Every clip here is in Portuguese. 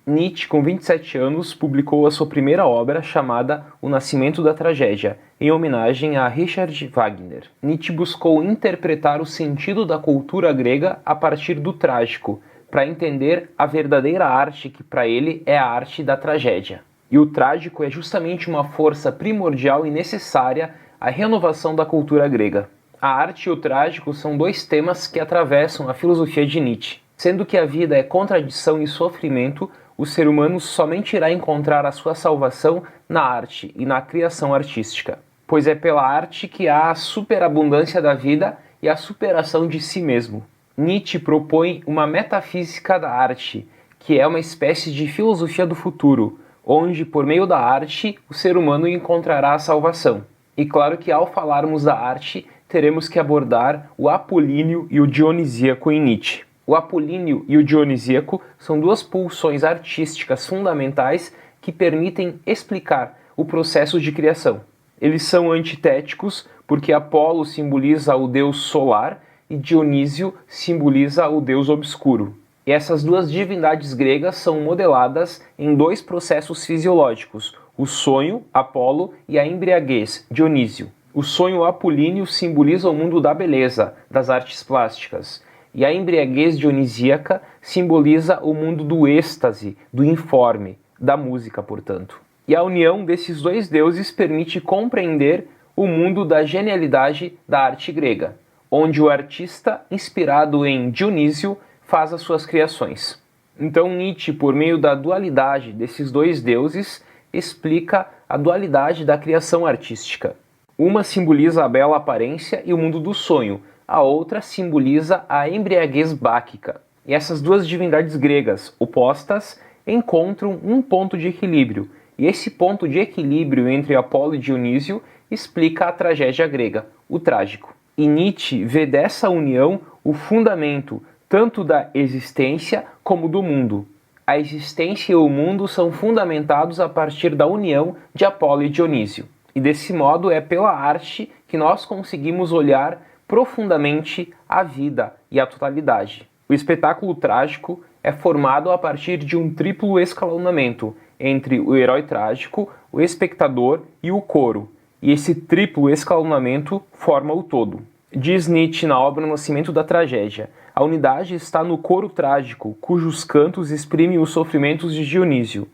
Nietzsche, com 27 anos, publicou a sua primeira obra chamada O Nascimento da Tragédia, em homenagem a Richard Wagner. Nietzsche buscou interpretar o sentido da cultura grega a partir do trágico, para entender a verdadeira arte que para ele é a arte da tragédia. E o trágico é justamente uma força primordial e necessária à renovação da cultura grega. A arte e o trágico são dois temas que atravessam a filosofia de Nietzsche. Sendo que a vida é contradição e sofrimento, o ser humano somente irá encontrar a sua salvação na arte e na criação artística. Pois é pela arte que há a superabundância da vida e a superação de si mesmo. Nietzsche propõe uma metafísica da arte, que é uma espécie de filosofia do futuro, onde, por meio da arte, o ser humano encontrará a salvação. E claro que ao falarmos da arte, teremos que abordar o apolíneo e o dionisíaco em Nietzsche. O apolíneo e o dionisíaco são duas pulsões artísticas fundamentais que permitem explicar o processo de criação. Eles são antitéticos porque Apolo simboliza o deus solar e Dionísio simboliza o deus obscuro. E essas duas divindades gregas são modeladas em dois processos fisiológicos, o sonho, Apolo, e a embriaguez, Dionísio. O sonho apolíneo simboliza o mundo da beleza, das artes plásticas, e a embriaguez dionisíaca simboliza o mundo do êxtase, do informe, da música, portanto. E a união desses dois deuses permite compreender o mundo da genialidade da arte grega, onde o artista, inspirado em Dionísio, faz as suas criações. Então Nietzsche, por meio da dualidade desses dois deuses, explica a dualidade da criação artística. Uma simboliza a bela aparência e o mundo do sonho, a outra simboliza a embriaguez báquica. E essas duas divindades gregas opostas encontram um ponto de equilíbrio, e esse ponto de equilíbrio entre Apolo e Dionísio explica a tragédia grega, o trágico. E Nietzsche vê dessa união o fundamento tanto da existência como do mundo. A existência e o mundo são fundamentados a partir da união de Apolo e Dionísio. E desse modo é pela arte que nós conseguimos olhar profundamente a vida e a totalidade. O espetáculo trágico é formado a partir de um triplo escalonamento entre o herói trágico, o espectador e o coro, e esse triplo escalonamento forma o todo. Diz Nietzsche na obra O Nascimento da Tragédia: a unidade está no coro trágico, cujos cantos exprimem os sofrimentos de Dionísio.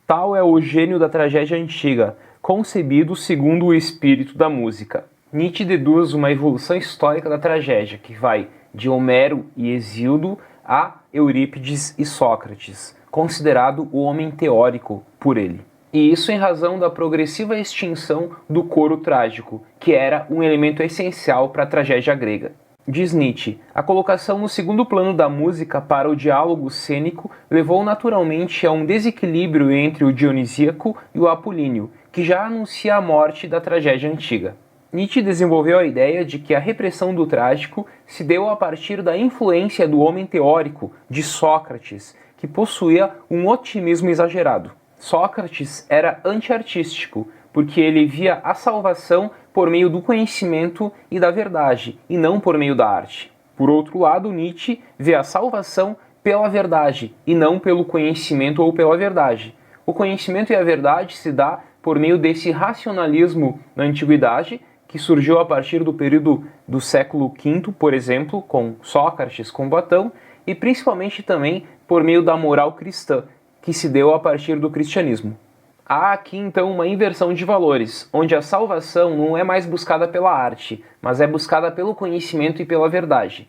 Tal é o gênio da tragédia antiga, concebido segundo o espírito da música. Nietzsche deduz uma evolução histórica da tragédia, que vai de Homero e Hesíodo a Eurípides e Sócrates, considerado o homem teórico por ele. E isso em razão da progressiva extinção do coro trágico, que era um elemento essencial para a tragédia grega. Diz Nietzsche, a colocação no segundo plano da música para o diálogo cênico levou naturalmente a um desequilíbrio entre o dionisíaco e o apolíneo, que já anuncia a morte da tragédia antiga. Nietzsche desenvolveu a ideia de que a repressão do trágico se deu a partir da influência do homem teórico, de Sócrates, que possuía um otimismo exagerado. Sócrates era antiartístico, porque ele via a salvação por meio do conhecimento e da verdade, e não por meio da arte. Por outro lado, Nietzsche vê a salvação pela verdade, e não pelo conhecimento ou pela verdade. O conhecimento e a verdade se dá por meio desse racionalismo na antiguidade, que surgiu a partir do período do século V, por exemplo, com Sócrates, com Platão, e principalmente também por meio da moral cristã, que se deu a partir do cristianismo. Há aqui então uma inversão de valores, onde a salvação não é mais buscada pela arte, mas é buscada pelo conhecimento e pela verdade.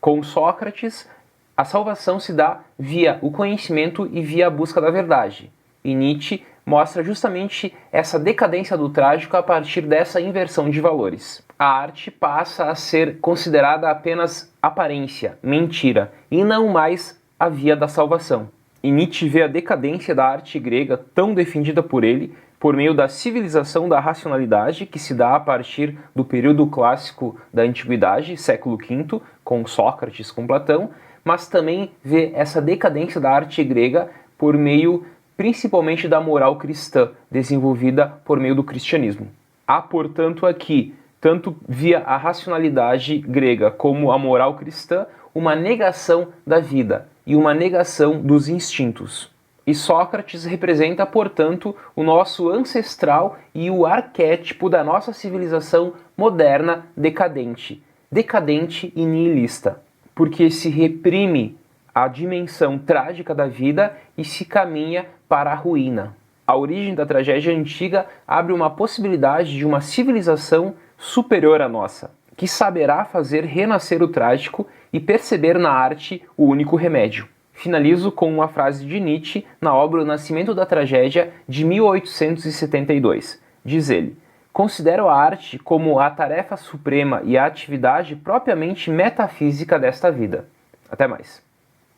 Com Sócrates, a salvação se dá via o conhecimento e via a busca da verdade. E Nietzsche mostra justamente essa decadência do trágico a partir dessa inversão de valores. A arte passa a ser considerada apenas aparência, mentira, e não mais a via da salvação. E Nietzsche vê a decadência da arte grega tão defendida por ele, por meio da civilização da racionalidade, que se dá a partir do período clássico da antiguidade, século V, com Sócrates, com Platão, mas também vê essa decadência da arte grega por meio principalmente da moral cristã, desenvolvida por meio do cristianismo. Há, portanto, aqui, tanto via a racionalidade grega como a moral cristã, uma negação da vida e uma negação dos instintos. E Sócrates representa, portanto, o nosso ancestral e o arquétipo da nossa civilização moderna decadente e nihilista, porque se reprime a dimensão trágica da vida e se caminha para a ruína. A origem da tragédia antiga abre uma possibilidade de uma civilização superior à nossa, que saberá fazer renascer o trágico e perceber na arte o único remédio. Finalizo com uma frase de Nietzsche na obra O Nascimento da Tragédia, de 1872. Diz ele: "Considero a arte como a tarefa suprema e a atividade propriamente metafísica desta vida." Até mais.